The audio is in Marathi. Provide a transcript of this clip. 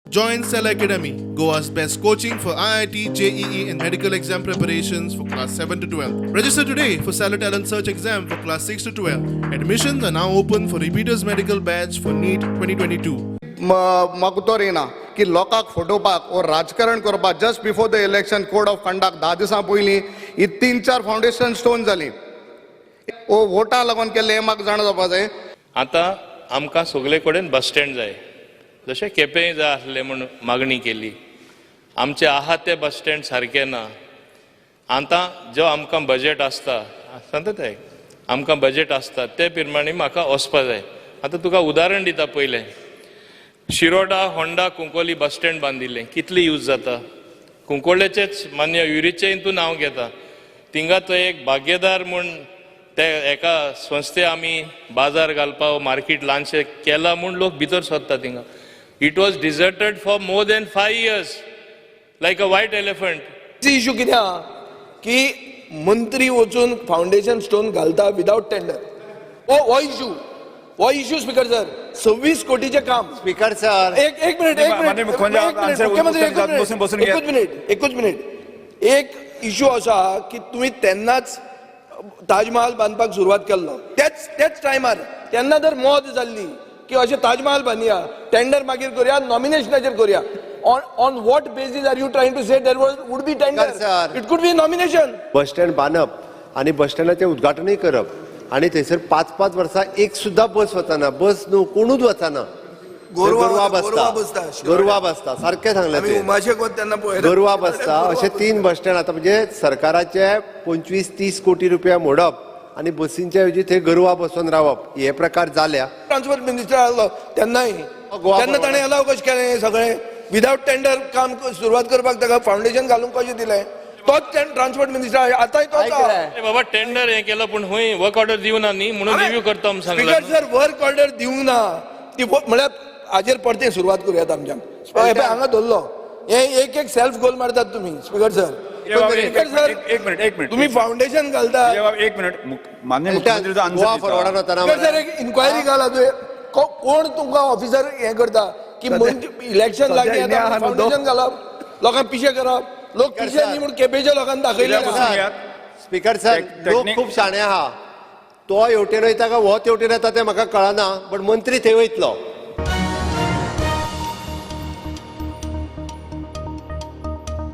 Join Cell Academy, Goa's best coaching for IIT, JEE and medical exam preparations for class 7 to 12. Register today for Cell Talent Search exam for class 6 to 12. Admissions are now open for repeaters medical batch for NEET 2022. म्हाका तो येना की लोकांक फटोवपाक वो राजकारण करपाक just before the election code of conduct 10 दिसां पयलीं ही 3-4 फाउंडेशन स्टोन जाली वो वोटा लागून केल्ले हे म्हाका जाण जावपा जाय. आतां आमकां सगळे कडेन बस स्टँड जाय जशें केपेंय जाय आसलें म्हूण मागणी केली. आमचे आहा ते बस स्टँड सारके ना. आतां जो आमकां बजेट आसता सांगता ते आमकां बजेट आसता ते प्रमाणे म्हाका वचपा जाय. आतां तुका उदाहरण दिता. पयलें Shiroda Honda Cuncolim bus stand बांदिल्लें कितली यूज जाता. कुंकोळ्ळेचेच मान्य युरीचें तूं नांव घेता. थिंगा तो एक भाग्यदार म्हूण ते एका संस्थे आमी बाजार घालपा मार्केट ल्हानशें केला म्हूण लोक भितर सोदता थिंगा. It was deserted for more than 5 years like a white elephant. Issue कितें आहा की मंत्री वचून फाउंडेशन स्टोन घालता विदाउट टेंडर. हो इश्यू स्पीकर सर 26 कोटीचे काम. स्पीकर सर एक मिनिट एक इश्यू असा की तुम्ही त्यांनाच ताजमहाल बांधपाक सुरवात केल्लो त्याच टायमार तेन्ना जर मोद जाल्ली की अशें ताजमहाल बांदया टेंडर मागीर करूया नॉमिनेशनाचेर करूया. On what basis are you trying to say there would be tender. It could be nomination. Bus stand बांदप आणि बस स्टँडाचें उद्घाटनूय करप आणि थंयसर 5-5 वर्सां एक सुद्धा बस वचना. बस न्हू कोणूच वचना. गोरवा बसता सारकें सांगलें ते. गोरवा बसता अशे 3 बस स्टँड आतां म्हणजे सरकाराचे 25-30 कोटी रुपया मोडप आणि बसींच्या ऐवजी थंय गोरवा बसून रावप हे प्रकार जाल्या. ट्रान्सपोर्ट मिनिस्टर आसलो तेन्नाय ताणें अलाव कशें केलें सगळें विदाउट टेंडर काम सुरवात करपाक ताका फाउंडेशन घालूंक कशें दिलें. तोच ट्रान्सपोर्ट मिनिस्टर आतांय तो बाबा टेंडर हें केलं पूण हूंय वर्क ऑर्डर दिवना न्ही म्हणून रिव्यू करता म्हूण सांगला. स्पीकर सर वर्क ऑर्डर दिवंक ना ती म्हळ्यार हाजेर परते सुरवात करूयात आमच्यान. हांगा धरलो हे एक सेल्फ गोल मारतात तुम्ही स्पीकर सर. एक मिनिट तुम्ही फाउंडेशन घालता. एक मिनिट मान्य मुख्यमंत्रीचा आन्सर सर एक इन्क्वायरी घाला कोण तुमकां ऑफिसर हे करता की इलेक्शन लागले फाउंडेशन घालप लोकांक पिशे करप. लोक पिशे न्ही म्हूण केपेच्या लोकांनी दाखयले. स्पीकर सर लोक खूब शाणे आहा. तो हेवटेन वयता काय हो तेवटेन येता तें म्हाका कळना बट मंत्री थंय वयतलो.